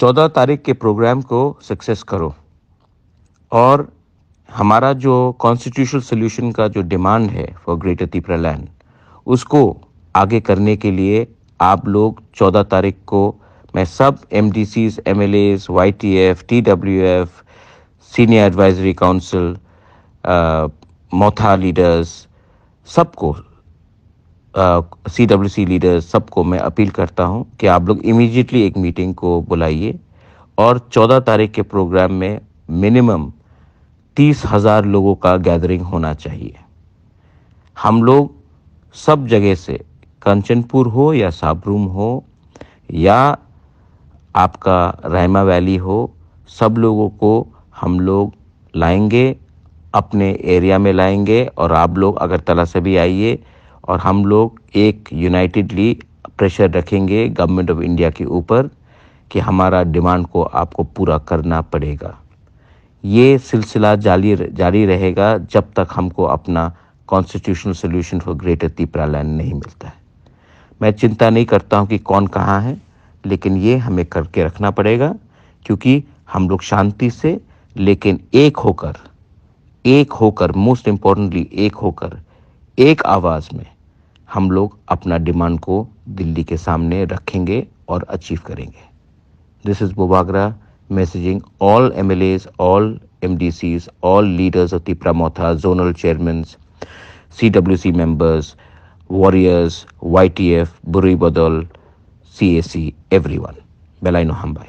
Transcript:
14 तारीख के प्रोग्राम को सक्सेस करो और हमारा जो कॉन्स्टिट्यूशनल सॉल्यूशन का जो डिमांड है फॉर ग्रेटर त्रिपुरा लैंड, उसको आगे करने के लिए आप लोग 14 तारीख को मैं सब MDCs, MLAs, YTF, TWF, senior advisory council, Motha leaders, सबको, सीडब्ल्यूसी लीडर्स, सबको मैं अपील करता हूं कि आप लोग इमीडिएटली एक मीटिंग को बुलाइए और 14 तारीख के प्रोग्राम में मिनिमम 30,000 लोगों का गैदरिंग होना चाहिए। हम लोग सब जगह से, कंचनपुर हो या साबरूम हो या आपका रायमा वैली हो, सब लोगों को हम लोग लाएंगे, अपने एरिया में लाएंगे और आप लोग अगरतला से भी आइए और हम लोग एक यूनाइटेडली प्रेशर रखेंगे गवर्नमेंट ऑफ इंडिया के ऊपर कि हमारा डिमांड को आपको पूरा करना पड़ेगा। ये सिलसिला जारी रहेगा जब तक हमको अपना constitutional solution for greater Tripura land नहीं मिलता है। मैं चिंता नहीं करता हूं कि कौन कहाँ है, लेकिन ये हमें करके रखना पड़ेगा क्योंकि हम लोग शांति से लेकिन एक होकर मोस्ट इम्पोर्टेंटली एक होकर, एक आवाज में हम लोग अपना डिमांड को दिल्ली के सामने रखेंगे और अचीव करेंगे। This is Bubagra messaging all MLAs, all MDCs, all leaders of Tripura Motha, zonal chairmen, CWC members, warriors, YTF, Burri Badal, CAC, everyone. Belaino Hambai.